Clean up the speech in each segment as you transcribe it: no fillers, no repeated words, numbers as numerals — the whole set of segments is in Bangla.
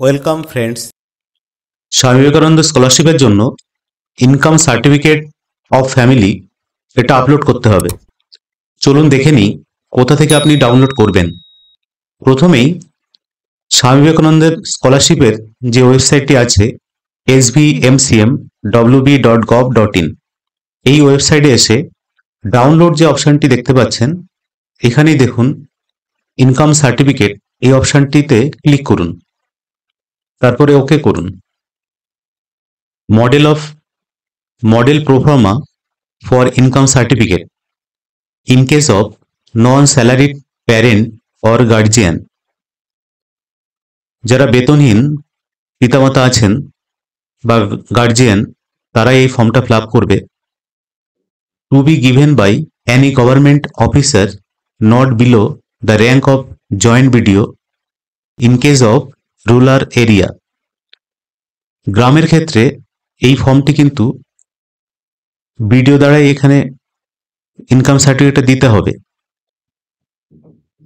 Welcome friends. স্বামী বিবেকানন্দ স্কলারশিপের জন্য ইনকাম সার্টিফিকেট অফ ফ্যামিলি এটা আপলোড করতে হবে। চলুন দেখে নিই কোথা থেকে আপনি ডাউনলোড করবেন। প্রথমেই স্বামী বিবেকানন্দের স্কলারশিপের যে ওয়েবসাইটটি আছে svmcm.wb.gov.in, এই ওয়েবসাইটে এসে ডাউনলোড যে অপশানটি দেখতে পাচ্ছেন এখানেই দেখুন ইনকাম সার্টিফিকেট, এই অপশানটিতে ক্লিক করুন, তারপরে ওকে করুন। Model proforma for income certificate in case of non salaried parent or guardian, যারা বেতনহীন পিতামাতা আছেন বা গার্জিয়ান, তারা এই ফর্মটা ফিল আপ করবে। To be given by any government officer not below the rank of joint BDO in case of rural area. গ্রামের ক্ষেত্রে এই ফর্মটি কিন্তু বিডিও দ্বারাই এখানে ইনকাম সার্টিফিকেটটা দিতে হবে।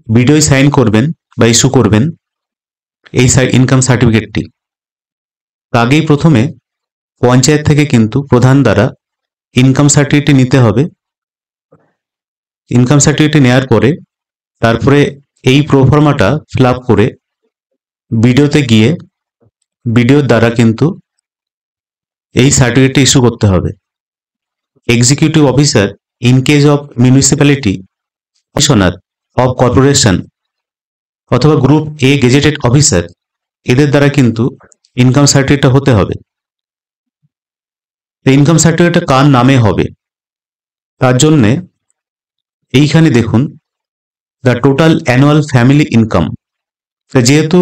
বিডিও সাইন করবেন বা ইস্যু করবেন এই ইনকাম সার্টিফিকেটটি। আগেই প্রথমে পঞ্চায়েত থেকে কিন্তু প্রধান দ্বারা ইনকাম সার্টিফিকেটটি নিতে হবে। ইনকাম সার্টিফিকেটটি নেওয়ার পরে তারপরে এই প্রোফর্মাটা ফিল আপ করে বিডিওতে গিয়ে বিডিওর দ্বারা কিন্তু এই সার্টিফিকেটটি ইস্যু করতে হবে। Executive officer in case of municipality, commissioner of corporation অথবা গ্রুপ এ গেজেটেড অফিসার, এদের দ্বারা কিন্তু ইনকাম সার্টিফিকেটটা হতে হবে। ইনকাম সার্টিফিকেটটা কার নামে হবে তার জন্যে এইখানে দেখুন the total annual family income. যেহেতু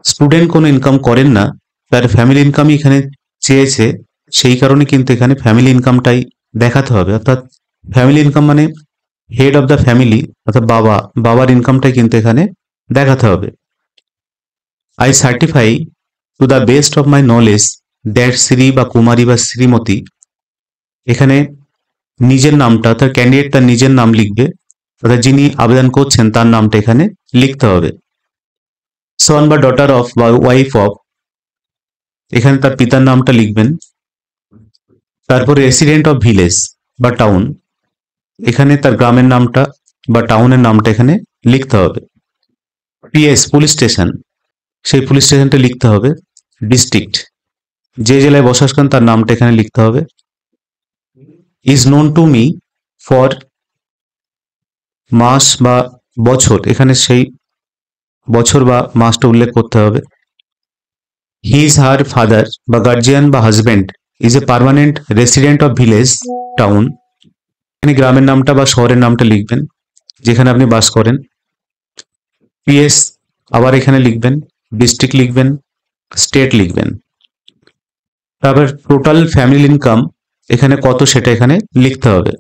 স্টুডেন্ট কোনো ইনকাম করেন না, তার ফ্যামিলি ইনকামই এখানে চেয়েছে, সেই কারণে কিন্তু এখানে ফ্যামিলি ইনকামটাই দেখাতে হবে। অর্থাৎ ফ্যামিলি ইনকাম মানে হেড অফ দ্য ফ্যামিলি, অর্থাৎ বাবার ইনকামটাই কিন্তু এখানে দেখাতে হবে। I certify to the best of my knowledge that Shri বা কুমারী বা শ্রীমতী, এখানে নিজের নামটা, অর্থাৎ ক্যান্ডিডেট তার নিজের নাম লিখবে, অর্থাৎ যিনি আবেদন করছেন তার নামটা এখানে লিখতে হবে। সন বা ডটার অফ বা ওয়াইফ অফ, এখানে তার পিতার নামটা লিখবেন। তারপরে রেসিডেন্ট অফ ভিলেজ বা টাউন, এখানে তার গ্রামের নামটা বা টাউনের নামটা এখানে লিখতে হবে। পিএস পুলিশ স্টেশন, সেই পুলিশ স্টেশনটা লিখতে হবে। ডিস্ট্রিক্ট, যে জেলায় বসবাস করেন তার নামটা এখানে লিখতে হবে। Is known to me for মাস বা বছর, এখানে সেই বছর বা মাসটা উল্লেখ করতে হবে। হিজ হার ফাদার বা গার্জিয়ান বা husband is a permanent resident of village town, এখানে গ্রামের নামটা বা শহরের নামটা লিখবেন যেখানে আপনি বাস করেন। পিএস আবার এখানে লিখবেন, ডিস্ট্রিক্ট লিখবেন, স্টেট লিখবেন। তারপর টোটাল ফ্যামিলি ইনকাম এখানে কত সেটা এখানে লিখতে হবে।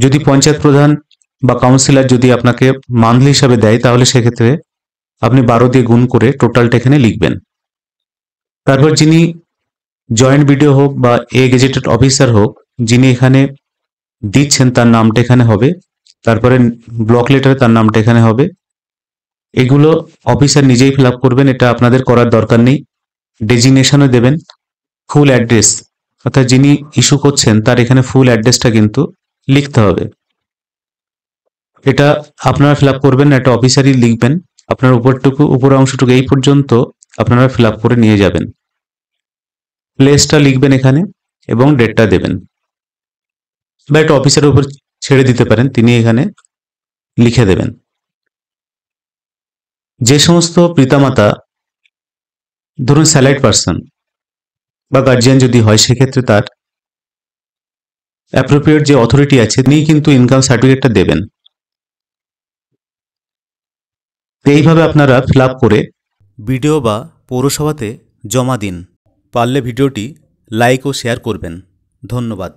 যদি পঞ্চায়েত প্রধান বা কাউন্সিলর যদি আপনাকে মান্থলি হিসাবে দেয় তাহলে সেক্ষেত্রে আপনি 12 দিয়ে গুণ করে টোটালটা এখানে লিখবেন। তারপর যিনি জয়েন্ট বিডিও হোক বা এ গেজেটেড অফিসার হোক, যিনি এখানে দিচ্ছেন তার নামটা এখানে হবে। তারপরে ব্লক লেটারে তার নামটা এখানে হবে। এগুলো অফিসার নিজেই ফিল আপ করবেন, এটা আপনাদের করার দরকার নেই। ডেজিগনেশনও দেবেন। ফুল অ্যাড্রেস, অর্থাৎ যিনি ইস্যু করছেন তার এখানে ফুল অ্যাড্রেসটা কিন্তু লিখতে হবে। এটা আপনারা ফিল আপ করবেন না, এটা অফিসারই লিখবেন। আপনার উপর অংশটুকু এই পর্যন্ত আপনারা ফিল আপ করে নিয়ে যাবেন। প্লেসটা লিখবেন এখানে এবং ডেটটা দেবেন, বা এটা অফিসারের উপর ছেড়ে দিতে পারেন, তিনি এখানে লিখে দেবেন। যে সমস্ত পিতামাতা ধরুন স্যালারিড পার্সন বা গার্জিয়ান যদি হয়, সেক্ষেত্রে তার অ্যাপ্রোপ্রিয়েট যে অথরিটি আছে তিনি কিন্তু ইনকাম সার্টিফিকেটটা দেবেন। এইভাবে আপনারা ফিল আপ করে বিডিও বা পৌরসভাতে জমা দিন। পারলে ভিডিওটি লাইক ও শেয়ার করবেন। ধন্যবাদ।